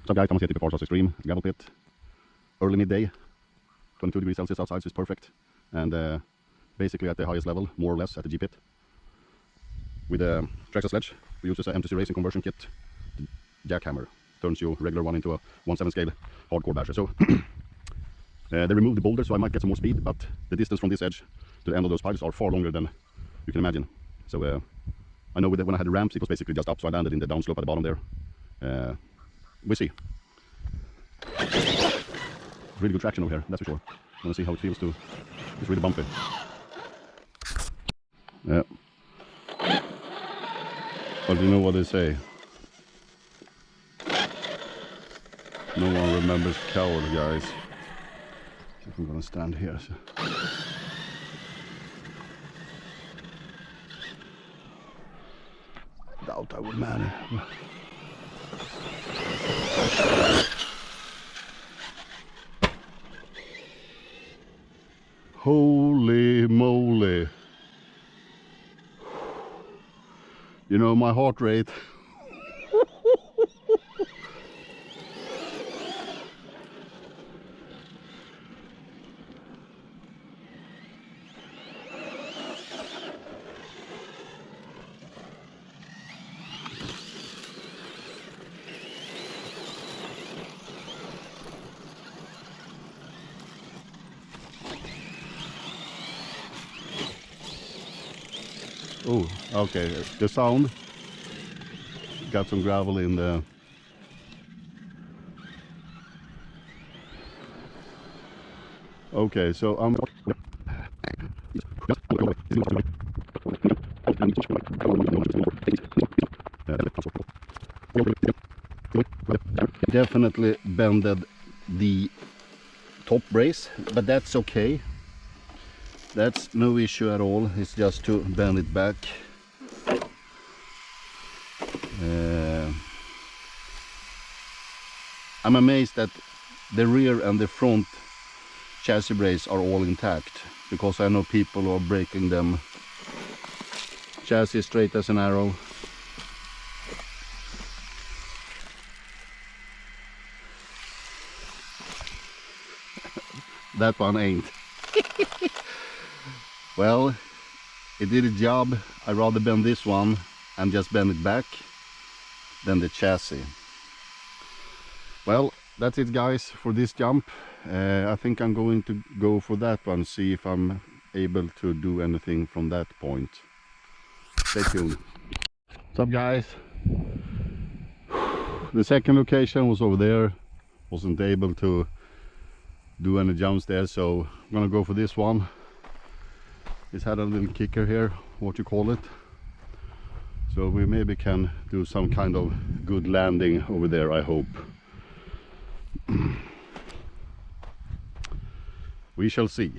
So guys, Thomas here, typical Rc-Xtreme gravel pit. Early midday, 22 degrees Celsius outside, so it's perfect. And basically at the highest level, more or less, at the G-pit. With a Traxxas Sledge, we use a M2CRacing conversion kit, Jackhammr. Turns your regular one into a 1/7 scale hardcore basher. So they removed the boulder, so I might get some more speed, but the distance from this edge to the end of those piles are far longer than you can imagine. So I know that when I had the ramps, it was basically just up, so I landed in the downslope at the bottom there. We'll see. Really good traction over here, that's for sure. I want to see how it feels to. It's really bumpy. Yeah. But you know what they say? No one remembers coward, guys. If I'm gonna stand here. So. Doubt I would manage. Holy moly. You know, my heart rate. Oh, okay, the sound got some gravel in the okay, so I'm definitely bended the top brace, but that's okay. That's no issue at all, it's just to bend it back. I'm amazed that the rear and the front chassis brace are all intact, because I know people are breaking them. Chassis straight as an arrow. That one ain't. Well, it did a job. I'd rather bend this one and just bend it back than the chassis. Well, that's it guys for this jump. I think I'm going to go for that one, see if I'm able to do anything from that point. Stay tuned. What's up guys? The second location was over there. Wasn't able to do any jumps there, so I'm gonna go for this one. It's had a little kicker here, what you call it. So we maybe can do some kind of good landing over there, I hope. We shall see.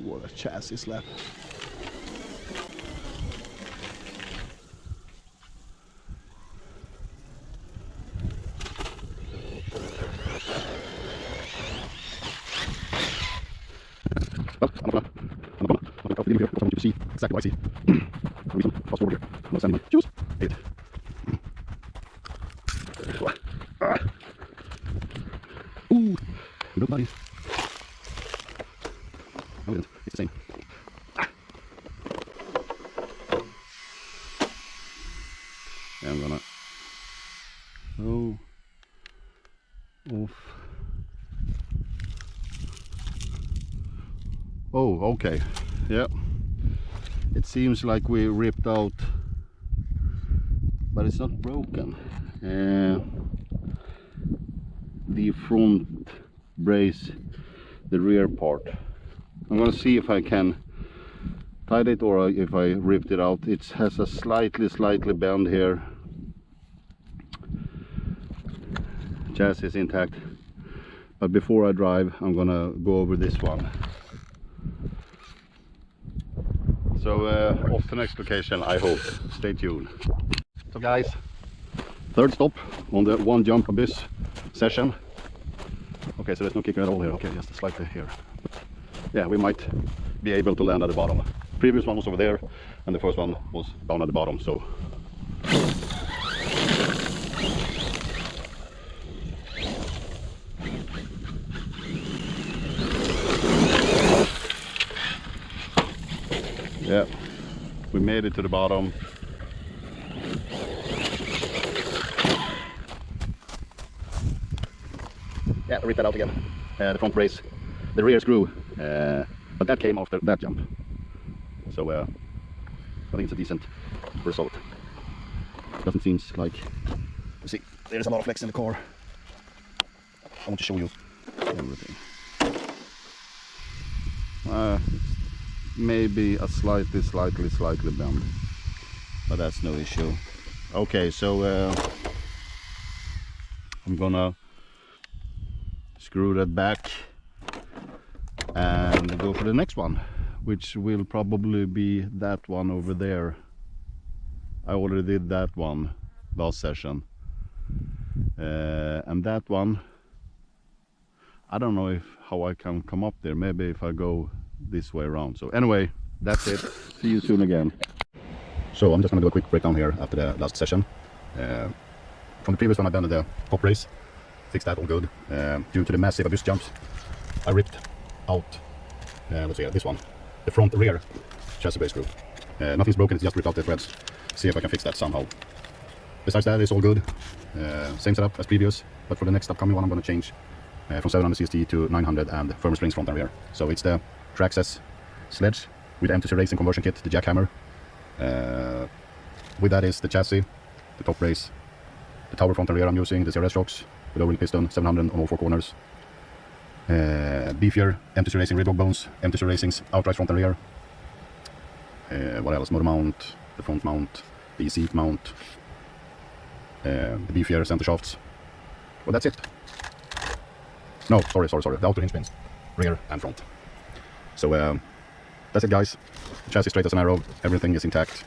What a chassis slap. You see exactly what I see. Fast forward here. I'm not standing. Choose. Hit. Ooh. Good buddies. No, we didn't. It's the same. Yeah, I'm gonna go off. Oh, okay. Yeah. It seems like we ripped out, but it's not broken. The front brace, the rear part. I'm gonna see if I can tied it or if I ripped it out. It has a slightly bend here. Chassis is intact, but before I drive I'm gonna go over this one. So off to the next location, I hope. Stay tuned. So guys, Third stop on the one jump abyss session. Okay, so there's no kicker at all here. Okay, just slightly here. But yeah, we might be able to land at the bottom. Previous one was over there, and the first one was down at the bottom. So yeah, we made it to the bottom. Yeah, rip that out again. The front brace, the rear screw, but that came after that jump. So I think it's a decent result. Doesn't seem like, let's see, there's a lot of flex in the car. I want to show you everything. Maybe a slightly bend, but that's no issue. Okay, so I'm gonna screw that back and go for the next one, which will probably be that one over there. I already did that one last session, and that one, I don't know how I can come up there. Maybe if I go this way around. So anyway, that's it. See you soon again. So I'm just gonna do a quick breakdown here after the last session. From the previous one, I've done the top race, fixed that all good. Due to the massive abyss jumps, I ripped out, let's see, this one, the front rear chassis base screw. Nothing's broken, it's just ripped out the threads. See if I can fix that somehow. Besides that, it's all good. Same setup as previous, but for the next upcoming one, I'm going to change from 700 CST to 900 and firmer springs front and rear. So it's the Traxxas Sledge with the M2CRacing conversion kit, the Jackhammr. With that is the chassis, the top brace, the tower front and rear I'm using, the CRS shocks with O-ring piston, 700 on all four corners. Beefier M2CRacing rear dog bones, M2CRacing's outright front and rear. What else? Motor mount, the front mount, the seat mount, the beefier center shafts. Well, that's it. No, sorry, the outer hinge pins, rear and front. So that's it, guys. Chassis straight as an arrow, everything is intact.